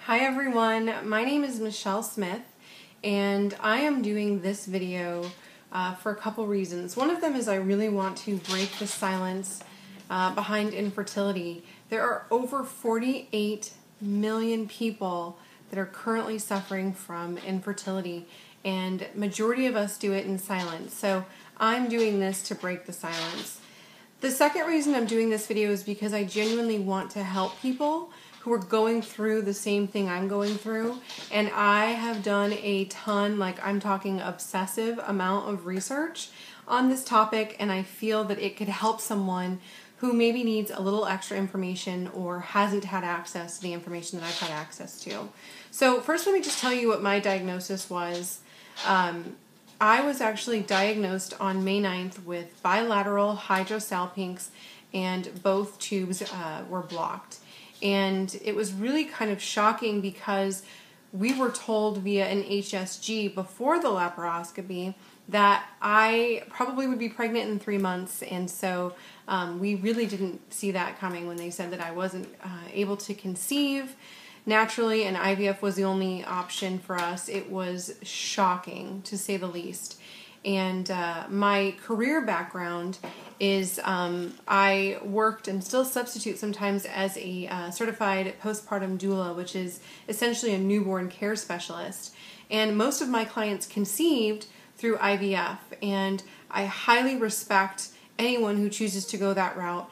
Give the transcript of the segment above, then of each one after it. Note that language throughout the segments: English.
Hi everyone, my name is Michelle Smith and I am doing this video for a couple reasons. One of them is I really want to break the silence behind infertility. There are over 48 million people that are currently suffering from infertility, and majority of us do it in silence. So I'm doing this to break the silence. The second reason I'm doing this video is because I genuinely want to help people who are going through the same thing I'm going through, and I have done a ton, like I'm talking obsessive amount of research on this topic, and I feel that it could help someone who maybe needs a little extra information or hasn't had access to the information that I've had access to. So first let me just tell you what my diagnosis was. I was actually diagnosed on May 9th with bilateral hydrosalpinx, and both tubes were blocked. And it was really kind of shocking because we were told via an HSG before the laparoscopy that I probably would be pregnant in 3 months, and so we really didn't see that coming when they said that I wasn't able to conceive naturally and IVF was the only option for us. It was shocking, to say the least. And my career background is I worked and still substitute sometimes as a certified postpartum doula, which is essentially a newborn care specialist. And most of my clients conceived through IVF, and I highly respect anyone who chooses to go that route.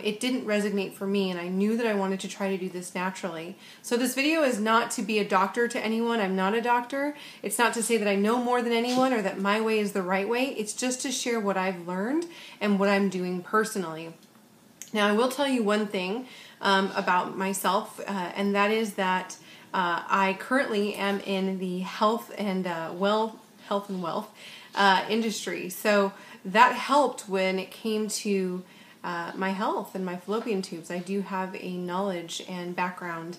It didn't resonate for me, and I knew that I wanted to try to do this naturally. So this video is not to be a doctor to anyone. I'm not a doctor. It's not to say that I know more than anyone or that my way is the right way. It's just to share what I've learned and what I'm doing personally. Now, I will tell you one thing about myself, and that is that I currently am in the health and wealth industry. So that helped when it came to my health and my fallopian tubes. I do have a knowledge and background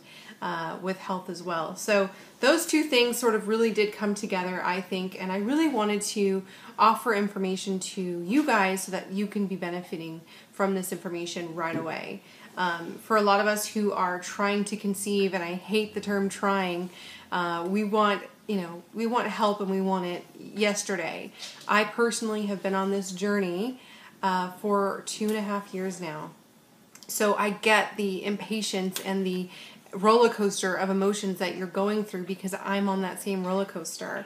with health as well. So those two things sort of really did come together, I think, and I really wanted to offer information to you guys so that you can be benefiting from this information right away. For a lot of us who are trying to conceive, and I hate the term trying, we want help and we want it yesterday. I personally have been on this journey for 2.5 years now. So I get the impatience and the roller coaster of emotions that you're going through because I'm on that same roller coaster.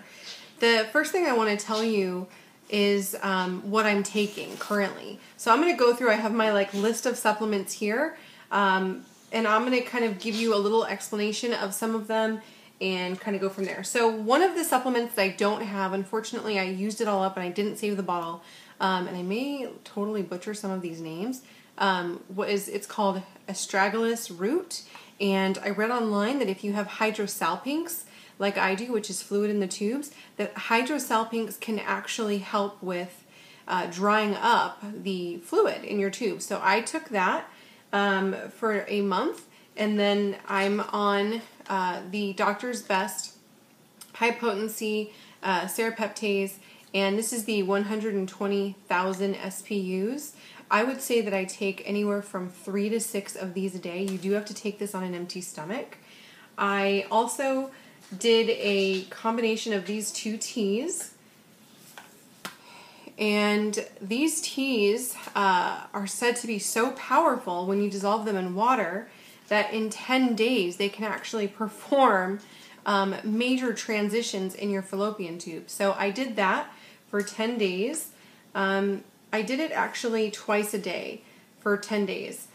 The first thing I want to tell you is what I'm taking currently. So I'm going to go through, I have my list of supplements here, and I'm going to kind of give you a little explanation of some of them and kind of go from there. So one of the supplements that I don't have, unfortunately I used it all up and I didn't save the bottle, and I may totally butcher some of these names, it's called Astragalus root, and I read online that if you have hydrosalpinx, like I do, which is fluid in the tubes, that hydrosalpinx can actually help with drying up the fluid in your tube. So I took that for a month, and then I'm on the Doctor's Best high potency serapeptase, and this is the 120,000 SPUs. I would say that I take anywhere from 3 to 6 of these a day. You do have to take this on an empty stomach. I also did a combination of these two teas, and these teas are said to be so powerful when you dissolve them in water that in 10 days they can actually perform major transitions in your fallopian tube. So I did that for 10 days. I did it actually twice a day for 10 days.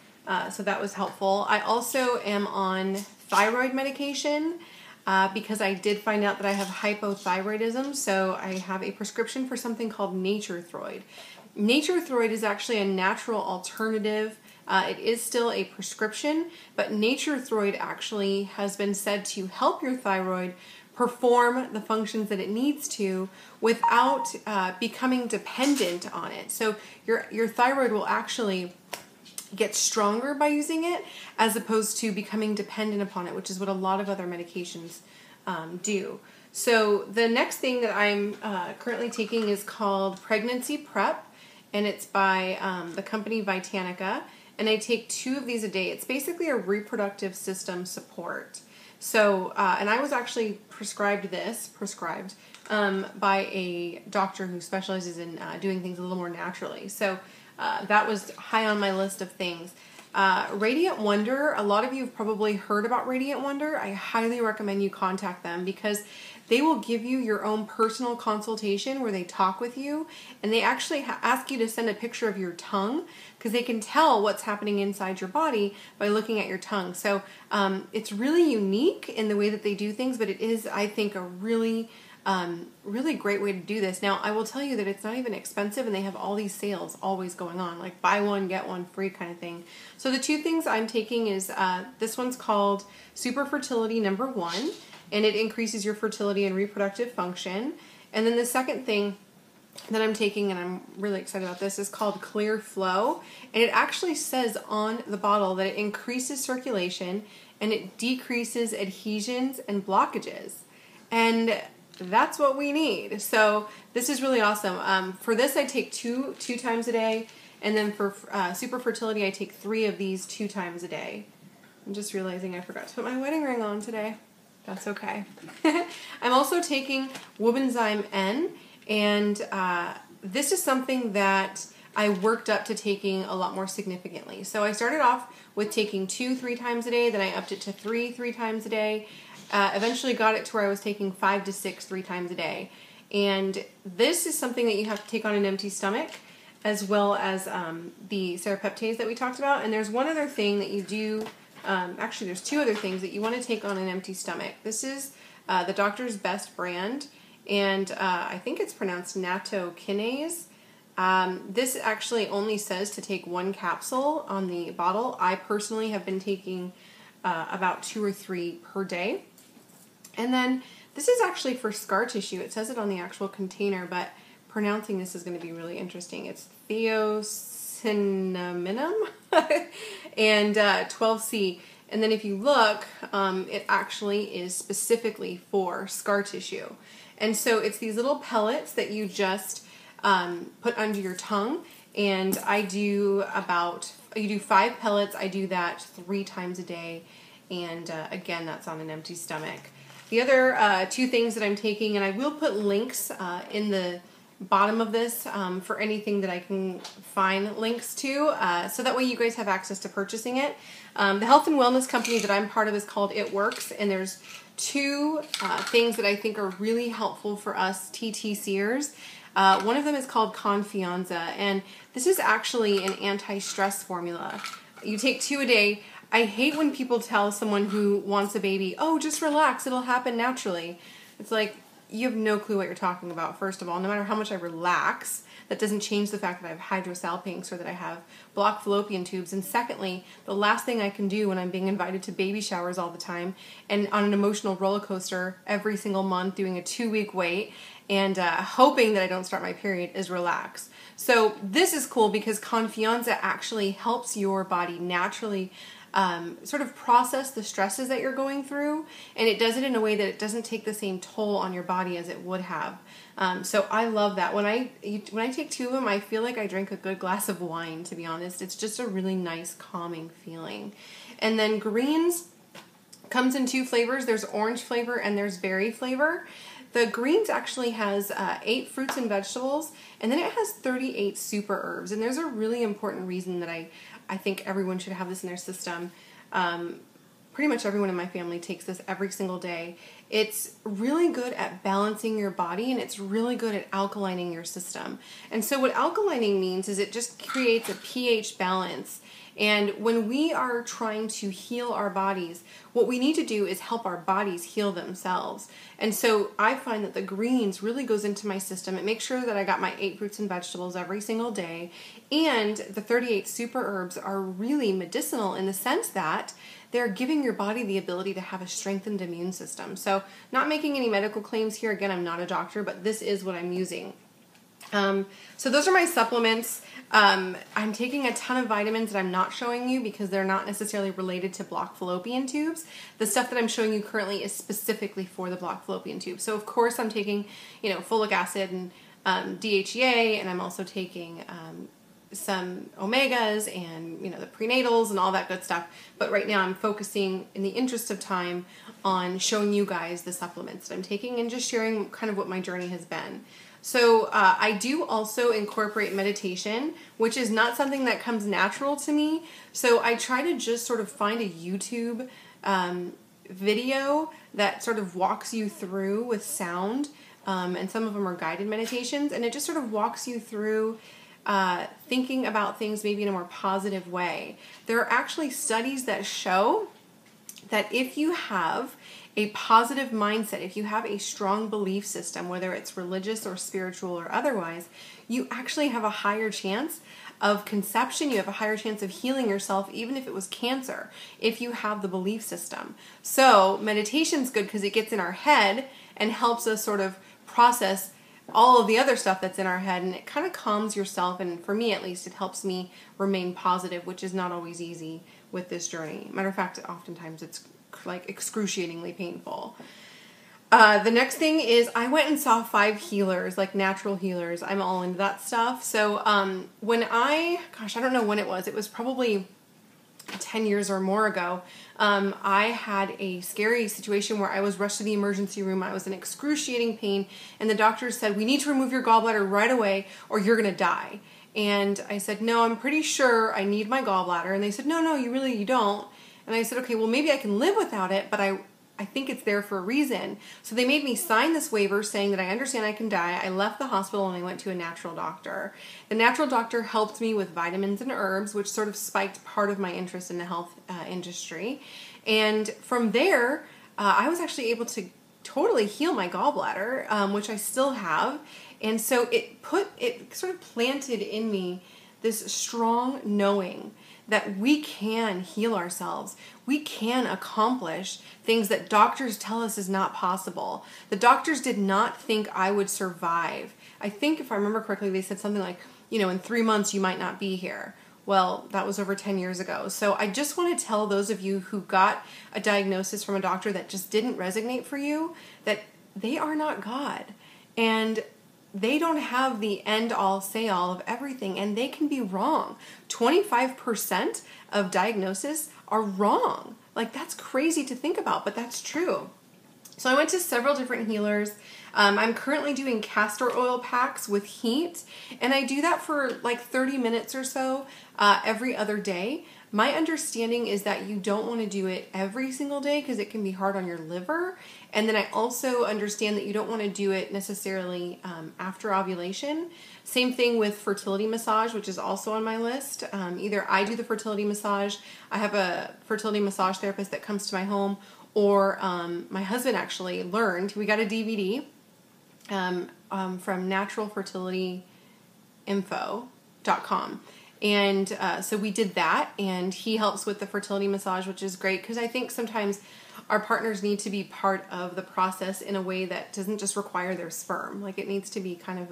So that was helpful. I also am on thyroid medication because I did find out that I have hypothyroidism. So I have a prescription for something called Nature-Throid. Nature-Throid is actually a natural alternative. It is still a prescription, but Nature-Throid actually has been said to help your thyroid perform the functions that it needs to without becoming dependent on it. So your thyroid will actually get stronger by using it as opposed to becoming dependent upon it, which is what a lot of other medications do. So the next thing that I'm currently taking is called Pregnancy Prep, and it's by the company Vitanica, and I take 2 of these a day. It's basically a reproductive system support. So, and I was actually prescribed by a doctor who specializes in doing things a little more naturally. So that was high on my list of things. Radiant Wonder, a lot of you have probably heard about Radiant Wonder. I highly recommend you contact them because they will give you your own personal consultation where they talk with you, and they actually ask you to send a picture of your tongue because they can tell what's happening inside your body by looking at your tongue. So it's really unique in the way that they do things, but it is, I think, a really great way to do this. Now, I will tell you that it's not even expensive, and they have all these sales always going on, like buy one, get one free kind of thing. So the two things I'm taking is, this one's called Super Fertility number 1, and it increases your fertility and reproductive function. And then the second thing that I'm taking, and I'm really excited about this, is called Clear Flow. And it actually says on the bottle that it increases circulation and it decreases adhesions and blockages. And that's what we need. So this is really awesome. For this, I take two times a day. And then for Super Fertility, I take 3 of these 2 times a day. I'm just realizing I forgot to put my wedding ring on today. That's okay. I'm also taking Wobenzyme N, and this is something that I worked up to taking a lot more significantly. So I started off with taking 2 3 times a day, then I upped it to 3 times a day. Eventually got it to where I was taking 5 to 6 3 times a day. And this is something that you have to take on an empty stomach, as well as the serapeptase that we talked about. And there's one other thing that you do. Actually, there's 2 other things that you want to take on an empty stomach. This is the Doctor's Best brand, and I think it's pronounced nattokinase. This actually only says to take 1 capsule on the bottle. I personally have been taking about 2 or 3 per day. And then this is actually for scar tissue. It says it on the actual container, but pronouncing this is going to be really interesting. It's thiocinaminum and 12C. And then if you look, it actually is specifically for scar tissue. And so it's these little pellets that you just put under your tongue. And you do 5 pellets. I do that 3 times a day. And again, that's on an empty stomach. The other 2 things that I'm taking, and I will put links in the bottom of this for anything that I can find links to, so that way you guys have access to purchasing it. The health and wellness company that I'm part of is called It Works, and there's 2 things that I think are really helpful for us TTCers. One of them is called Confianza, and this is actually an anti-stress formula. You take 2 a day. I hate when people tell someone who wants a baby, oh, just relax, it'll happen naturally. It's like, you have no clue what you're talking about, first of all. No matter how much I relax, that doesn't change the fact that I have hydrosalpinx or that I have blocked fallopian tubes. And secondly, the last thing I can do when I'm being invited to baby showers all the time and on an emotional roller coaster every single month doing a 2-week wait and hoping that I don't start my period is relax. So this is cool because Confianza actually helps your body naturally sort of process the stresses that you're going through, and it does it in a way that it doesn't take the same toll on your body as it would have. So I love that. When I take 2 of them, I feel like I drink a good glass of wine, to be honest. It's just a really nice, calming feeling. And then greens comes in 2 flavors. There's orange flavor and there's berry flavor. The greens actually has 8 fruits and vegetables, and then it has 38 super herbs. And there's a really important reason that I think everyone should have this in their system. Pretty much everyone in my family takes this every single day. It's really good at balancing your body, and it's really good at alkalining your system. And so what alkalining means is it just creates a pH balance. And when we are trying to heal our bodies, what we need to do is help our bodies heal themselves. And so I find that the greens really goes into my system. It makes sure that I got my 8 fruits and vegetables every single day. And the 38 super herbs are really medicinal in the sense that they're giving your body the ability to have a strengthened immune system. So not making any medical claims here. Again, I'm not a doctor, but this is what I'm using. So those are my supplements. I'm taking a ton of vitamins that I'm not showing you because they're not necessarily related to blocked fallopian tubes. The stuff that I'm showing you currently is specifically for the blocked fallopian tube. So of course I'm taking, folic acid and DHEA, and I'm also taking some omegas and, you know, the prenatals and all that good stuff. But right now I'm focusing, in the interest of time, on showing you guys the supplements that I'm taking and just sharing kind of what my journey has been. So I do also incorporate meditation, which is not something that comes natural to me. So I try to just sort of find a YouTube video that sort of walks you through with sound, and some of them are guided meditations, and it just sort of walks you through thinking about things maybe in a more positive way. There are actually studies that show that if you have a positive mindset, if you have a strong belief system, whether it's religious or spiritual or otherwise, you actually have a higher chance of conception. You have a higher chance of healing yourself, even if it was cancer, if you have the belief system. So meditation's good because it gets in our head and helps us sort of process all of the other stuff that's in our head, and it kind of calms yourself, and for me at least, it helps me remain positive, which is not always easy with this journey. Matter of fact, oftentimes it's like excruciatingly painful. The next thing is I went and saw 5 healers, like natural healers. I'm all into that stuff. So when I don't know when it was probably 10 years or more ago, I had a scary situation where I was rushed to the emergency room. I was in excruciating pain, and the doctors said, "We need to remove your gallbladder right away or you're going to die." And I said, "No, I'm pretty sure I need my gallbladder." And they said, "No, you don't." And I said, "Okay, well, maybe I can live without it, but I think it's there for a reason." So they made me sign this waiver saying that I understand I can die. I left the hospital and I went to a natural doctor. The natural doctor helped me with vitamins and herbs, which sort of spiked part of my interest in the health industry. And from there, I was actually able to totally heal my gallbladder, which I still have. And so it sort of planted in me this strong knowing that we can heal ourselves. We can accomplish things that doctors tell us is not possible. The doctors did not think I would survive. I think, if I remember correctly, they said something like, you know, in 3 months you might not be here. Well, that was over 10 years ago. So I just want to tell those of you who got a diagnosis from a doctor that just didn't resonate for you, that they are not God. And they don't have the end-all, say-all of everything, and they can be wrong. 25% of diagnoses are wrong. Like, that's crazy to think about, but that's true. So I went to several different healers. I'm currently doing castor oil packs with heat, and I do that for like 30 minutes or so every other day. My understanding is that you don't want to do it every single day because it can be hard on your liver. And then I also understand that you don't want to do it necessarily after ovulation. Same thing with fertility massage, which is also on my list. Either I do the fertility massage, I have a fertility massage therapist that comes to my home, or my husband actually learned, we got a DVD from naturalfertilityinfo.com. And so we did that, and he helps with the fertility massage, which is great because I think sometimes our partners need to be part of the process in a way that doesn't just require their sperm. Like, it needs to be kind of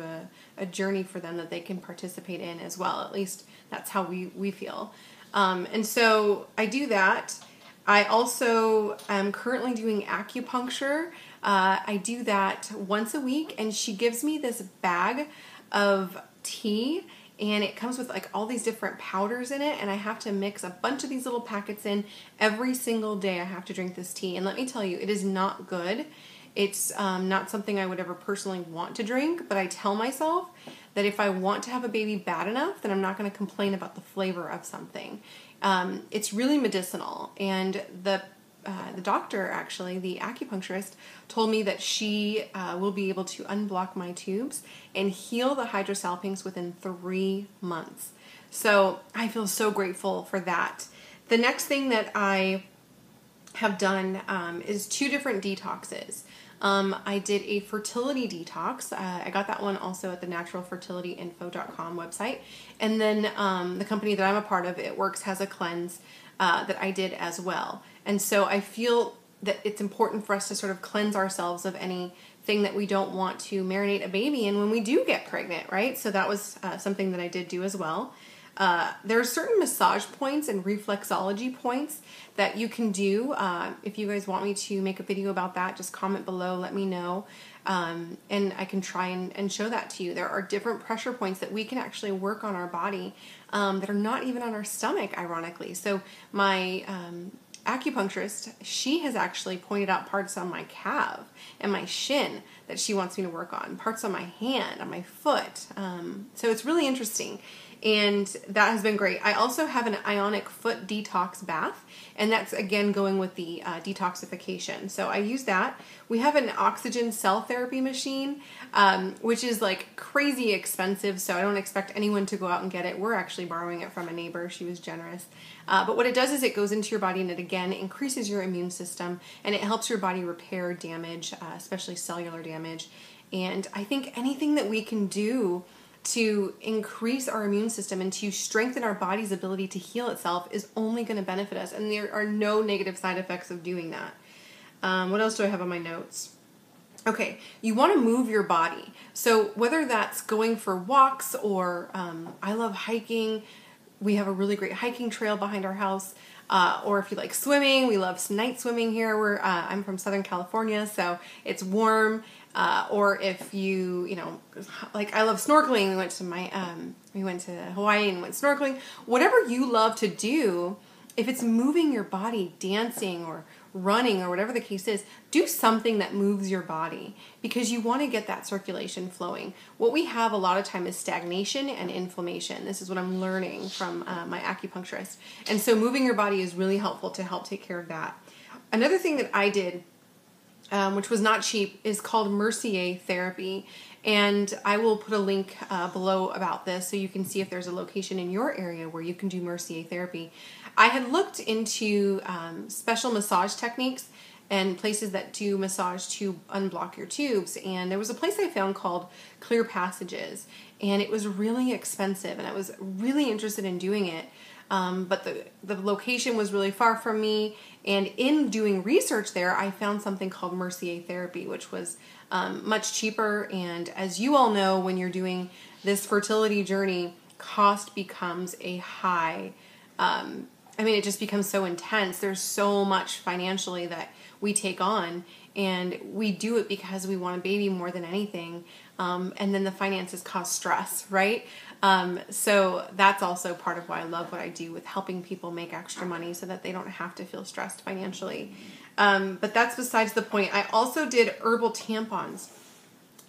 a journey for them that they can participate in as well. At least that's how we feel. And so I do that. I also am currently doing acupuncture. I do that once a week, and she gives me this bag of tea, and it comes with like all these different powders in it, and I have to mix a bunch of these little packets in every single day. I have to drink this tea, and let me tell you, it is not good. It's not something I would ever personally want to drink, but I tell myself that if I want to have a baby bad enough, then I'm not going to complain about the flavor of something. It's really medicinal, and the doctor, actually, the acupuncturist, told me that she will be able to unblock my tubes and heal the hydrosalpinx within 3 months. So I feel so grateful for that. The next thing that I have done is 2 different detoxes. I did a fertility detox. I got that one also at the naturalfertilityinfo.com website. And then the company that I'm a part of, It Works, has a cleanse that I did as well. And so I feel that it's important for us to sort of cleanse ourselves of anything that we don't want to marinate a baby in when we do get pregnant, right? So that was something that I did do as well. There are certain massage points and reflexology points that you can do. If you guys want me to make a video about that, just comment below, let me know. And I can try and show that to you. There are different pressure points that we can actually work on our body that are not even on our stomach, ironically. So my acupuncturist, she has actually pointed out parts on my calf and my shin that she wants me to work on, parts on my hand, on my foot. So it's really interesting. And that has been great. I also have an Ionic foot detox bath, and that's again going with the detoxification. So I use that. We have an oxygen cell therapy machine, which is like crazy expensive, so I don't expect anyone to go out and get it. We're actually borrowing it from a neighbor. She was generous. But what it does is it goes into your body and it again increases your immune system, and it helps your body repair damage, especially cellular damage. And I think anything that we can do to increase our immune system and to strengthen our body's ability to heal itself is only going to benefit us, and there are no negative side effects of doing that. What else do I have on my notes? Okay, you want to move your body. So whether that's going for walks or I love hiking. We have a really great hiking trail behind our house. Or if you like swimming, we love night swimming here. I'm from Southern California, so it's warm. Or if you know, like I love snorkeling. We went to Hawaii and went snorkeling. Whatever you love to do, if it's moving your body, dancing or running or whatever the case is, do something that moves your body because you want to get that circulation flowing. What we have a lot of time is stagnation and inflammation. This is what I'm learning from my acupuncturist. And so moving your body is really helpful to help take care of that. Another thing that I did, which was not cheap, is called Mercier Therapy. And I will put a link below about this so you can see if there's a location in your area where you can do Mercier Therapy. I had looked into special massage techniques and places that do massage to unblock your tubes. And there was a place I found called Clear Passages. And it was really expensive. And I was really interested in doing it. But the location was really far from me. And in doing research there, I found something called Mercier Therapy, which was much cheaper. And as you all know, when you're doing this fertility journey, cost becomes a high. It just becomes so intense. There's so much financially that we take on, and we do it because we want a baby more than anything. And then the finances cause stress, right? So that's also part of why I love what I do with helping people make extra money so that they don't have to feel stressed financially. But that's besides the point. I also did herbal tampons.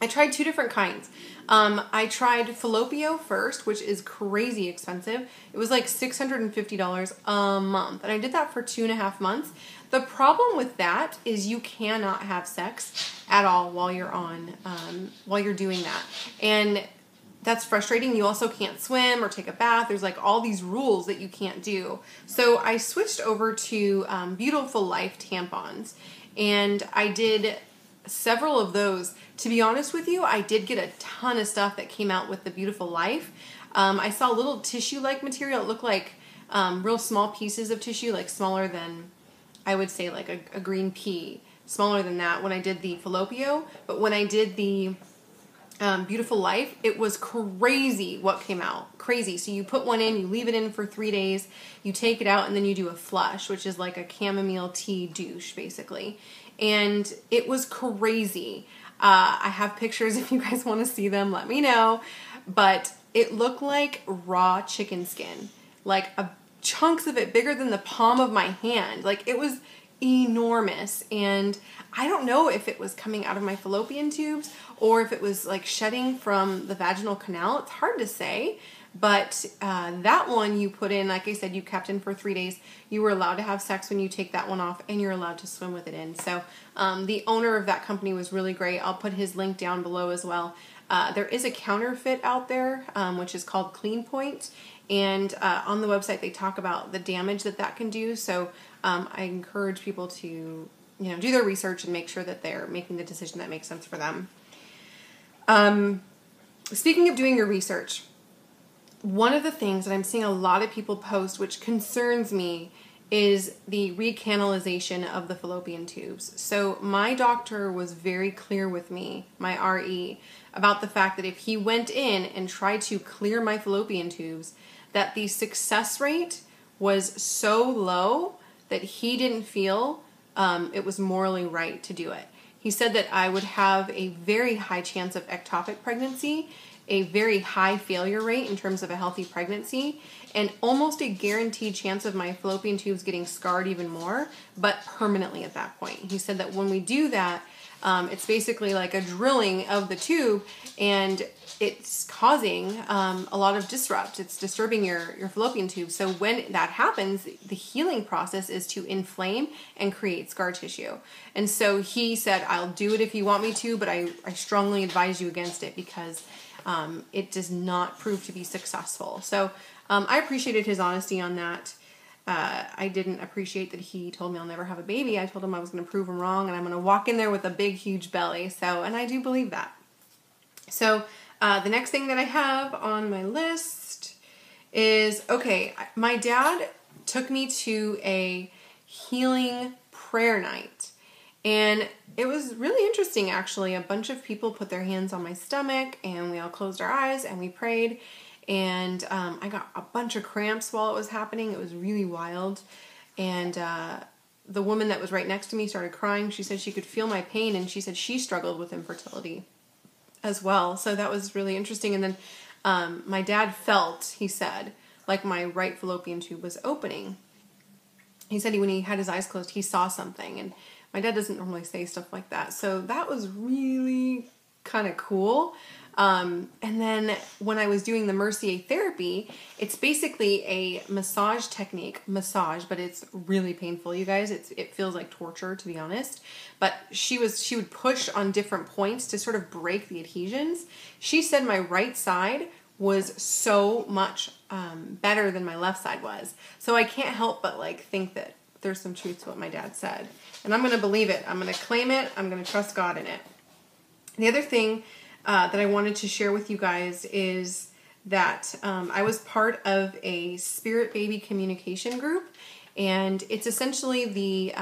I tried two different kinds. I tried Fallopian first, which is crazy expensive. It was like $650 a month. And I did that for 2.5 months. The problem with that is you cannot have sex at all while you're doing that. And that's frustrating. You also can't swim or take a bath. There's like all these rules that you can't do. So I switched over to Beautiful Life tampons. And I did several of those. To be honest with you, I did get a ton of stuff that came out with the Beautiful Life. I saw little tissue-like material. It looked like real small pieces of tissue, like smaller than, I would say, like a green pea. Smaller than that when I did the Fallopian. But when I did the Beautiful Life, it was crazy what came out. Crazy. So you put one in, you leave it in for 3 days, you take it out, and then you do a flush, which is like a chamomile tea douche, basically. And it was crazy. I have pictures. If you guys want to see them, let me know. But it looked like raw chicken skin. Like chunks of it bigger than the palm of my hand. Like it was enormous. And I don't know if it was coming out of my fallopian tubes or if it was like shedding from the vaginal canal. It's hard to say. But that one you put in, like I said, you kept in for 3 days. You were allowed to have sex when you take that one off, and you're allowed to swim with it in. So the owner of that company was really great. I'll put his link down below as well. There is a counterfeit out there, which is called Clean Point. And on the website, they talk about the damage that can do. So I encourage people to do their research and make sure that they're making the decision that makes sense for them. Speaking of doing your research, one of the things that I'm seeing a lot of people post, which concerns me, is the recanalization of the fallopian tubes. So my doctor was very clear with me, my RE, about the fact that if he went in and tried to clear my fallopian tubes, that the success rate was so low that he didn't feel it was morally right to do it. He said that I would have a very high chance of ectopic pregnancy, a very high failure rate in terms of a healthy pregnancy, and almost a guaranteed chance of my fallopian tubes getting scarred even more, but permanently at that point. He said that when we do that, it's basically like a drilling of the tube, and it's causing a lot of disrupt. It's disturbing your fallopian tube. So when that happens, the healing process is to inflame and create scar tissue. And so he said, I'll do it if you want me to, but I strongly advise you against it because it does not prove to be successful. So I appreciated his honesty on that. I didn't appreciate that he told me I'll never have a baby. I told him I was going to prove him wrong, and I'm going to walk in there with a big, huge belly. So, and I do believe that. So the next thing that I have on my list is, okay, my dad took me to a healing prayer night, and it was really interesting, actually. A bunch of people put their hands on my stomach, and we all closed our eyes, and we prayed. And I got a bunch of cramps while it was happening. It was really wild. And the woman that was right next to me started crying. She said she could feel my pain, and she said she struggled with infertility as well. So that was really interesting. And then my dad felt, he said, like my right fallopian tube was opening. He said when he had his eyes closed, he saw something. And my dad doesn't normally say stuff like that. So that was really kind of cool. And then when I was doing the Mercier Therapy, it's basically a massage technique, but it's really painful, you guys. It feels like torture, to be honest. But she would push on different points to sort of break the adhesions. She said my right side was so much better than my left side was. So I can't help but like think that there's some truth to what my dad said. And I'm going to believe it. I'm going to claim it. I'm going to trust God in it. The other thing that I wanted to share with you guys is that I was part of a spirit baby communication group, and it's essentially the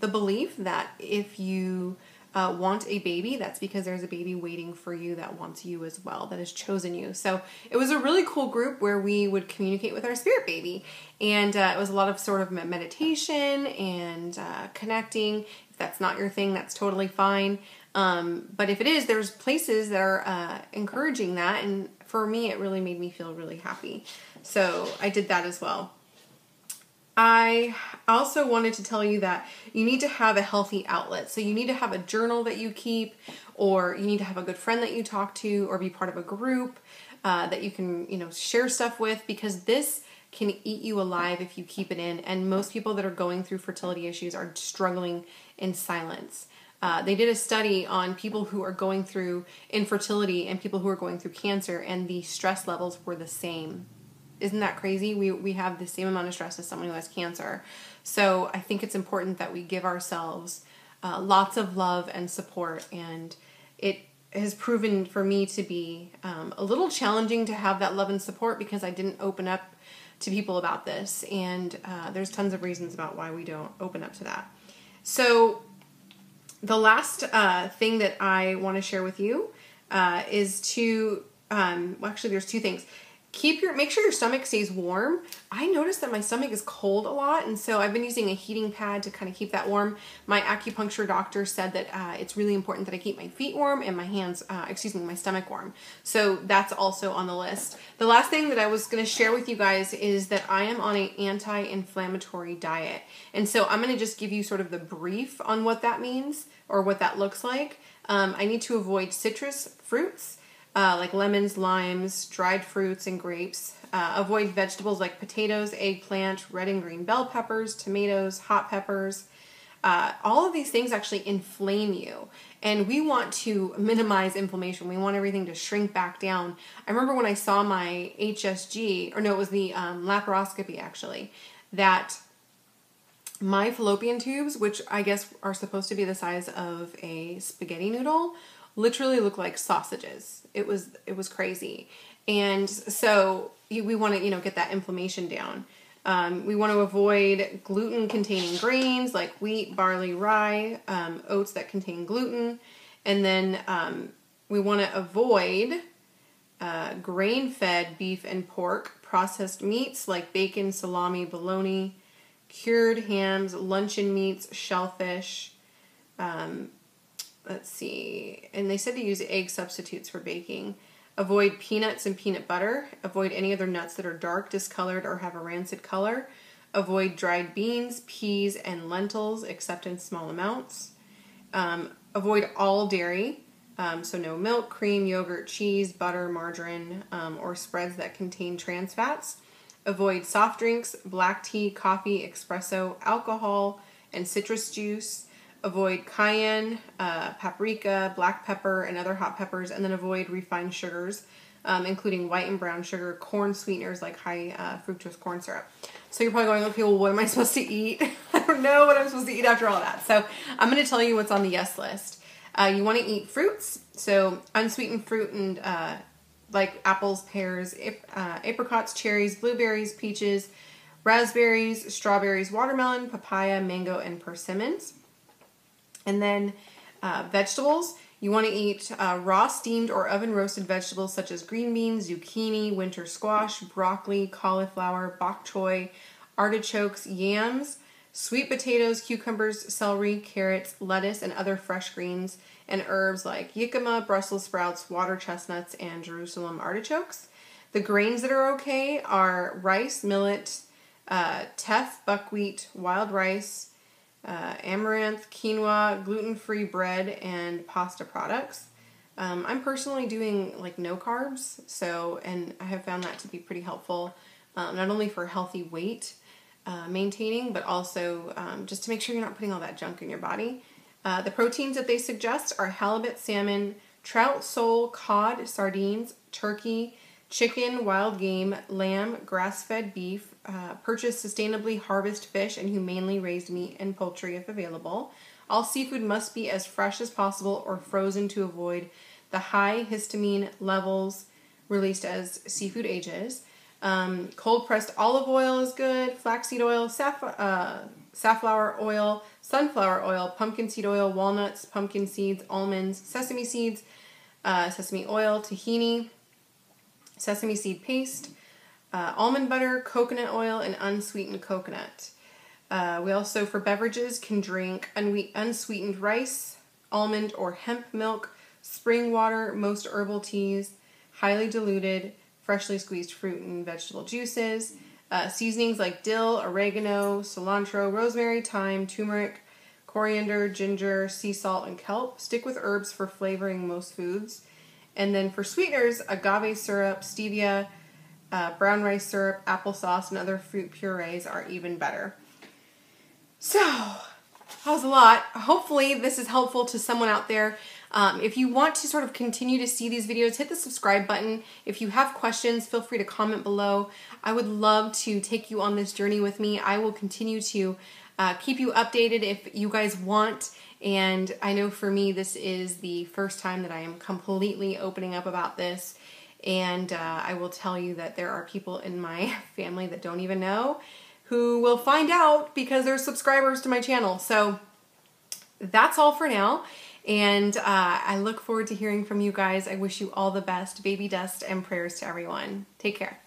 belief that if you want a baby, that's because there's a baby waiting for you that wants you as well, that has chosen you. So it was a really cool group where we would communicate with our spirit baby, and it was a lot of sort of meditation and connecting. If that's not your thing, that's totally fine. But if it is, there's places that are encouraging that, and for me, it really made me feel really happy. So I did that as well. I also wanted to tell you that you need to have a healthy outlet. So you need to have a journal that you keep, or you need to have a good friend that you talk to, or be part of a group that you can, share stuff with, because this can eat you alive if you keep it in. And most people that are going through fertility issues are struggling in silence. They did a study on people who are going through infertility and people who are going through cancer, and the stress levels were the same. Isn't that crazy? We have the same amount of stress as someone who has cancer. So I think it's important that we give ourselves lots of love and support, and it has proven for me to be a little challenging to have that love and support because I didn't open up to people about this, and there's tons of reasons about why we don't open up to that. So the last thing that I want to share with you is to, actually there's two things. Make sure your stomach stays warm. I noticed that my stomach is cold a lot, and so I've been using a heating pad to kind of keep that warm. My acupuncture doctor said that it's really important that I keep my feet warm and my stomach warm. So that's also on the list. The last thing that I was going to share with you guys is that I am on an anti-inflammatory diet. And so I'm going to just give you sort of the brief on what that means or what that looks like. I need to avoid citrus fruits, like lemons, limes, dried fruits, and grapes. Avoid vegetables like potatoes, eggplant, red and green bell peppers, tomatoes, hot peppers. All of these things actually inflame you, and we want to minimize inflammation. We want everything to shrink back down. I remember when I saw my HSG, or no, it was the laparoscopy actually, that my fallopian tubes, which I guess are supposed to be the size of a spaghetti noodle, literally look like sausages. It was crazy. And so we want to, get that inflammation down. We want to avoid gluten-containing grains like wheat, barley, rye, oats that contain gluten. And then we want to avoid grain-fed beef and pork processed meats like bacon, salami, bologna, cured hams, luncheon meats, shellfish. Let's see. And they said to use egg substitutes for baking. Avoid peanuts and peanut butter. Avoid any other nuts that are dark, discolored, or have a rancid color. Avoid dried beans, peas, and lentils, except in small amounts. Avoid all dairy. So no milk, cream, yogurt, cheese, butter, margarine, or spreads that contain trans fats. Avoid soft drinks, black tea, coffee, espresso, alcohol, and citrus juice. Avoid cayenne, paprika, black pepper, and other hot peppers, and then avoid refined sugars, including white and brown sugar, corn sweeteners like high fructose corn syrup. So you're probably going, okay, well, what am I supposed to eat? I don't know what I'm supposed to eat after all that. So I'm going to tell you what's on the yes list. You want to eat fruits, so unsweetened fruit and like apples, pears, apricots, cherries, blueberries, peaches, raspberries, strawberries, watermelon, papaya, mango, and persimmons. And then vegetables, you want to eat raw, steamed, or oven-roasted vegetables such as green beans, zucchini, winter squash, broccoli, cauliflower, bok choy, artichokes, yams, sweet potatoes, cucumbers, celery, carrots, lettuce, and other fresh greens, and herbs like jicama, Brussels sprouts, water chestnuts, and Jerusalem artichokes. The grains that are okay are rice, millet, teff, buckwheat, wild rice, amaranth, quinoa, gluten-free bread, and pasta products. I'm personally doing like no carbs, and I have found that to be pretty helpful, not only for healthy weight maintaining, but also just to make sure you're not putting all that junk in your body. The proteins that they suggest are halibut, salmon, trout, sole, cod, sardines, turkey, chicken, wild game, lamb, grass-fed beef, purchase sustainably harvested fish, and humanely raised meat and poultry if available. All seafood must be as fresh as possible or frozen to avoid the high histamine levels released as seafood ages. Cold-pressed olive oil is good, flaxseed oil, safflower oil, sunflower oil, pumpkin seed oil, walnuts, pumpkin seeds, almonds, sesame seeds, sesame oil, tahini, sesame seed paste, almond butter, coconut oil, and unsweetened coconut. We also, for beverages, can drink unsweetened rice, almond or hemp milk, spring water, most herbal teas, highly diluted, freshly squeezed fruit and vegetable juices, seasonings like dill, oregano, cilantro, rosemary, thyme, turmeric, coriander, ginger, sea salt, and kelp. Stick with herbs for flavoring most foods. And then for sweeteners, agave syrup, stevia, brown rice syrup, applesauce, and other fruit purees are even better. So, that was a lot. Hopefully this is helpful to someone out there. If you want to sort of continue to see these videos, hit the subscribe button. If you have questions, feel free to comment below. I would love to take you on this journey with me. I will continue to keep you updated if you guys want. And I know for me, this is the first time that I am completely opening up about this. And I will tell you that there are people in my family that don't even know who will find out because they're subscribers to my channel. So that's all for now. And I look forward to hearing from you guys. I wish you all the best. Baby dust and prayers to everyone. Take care.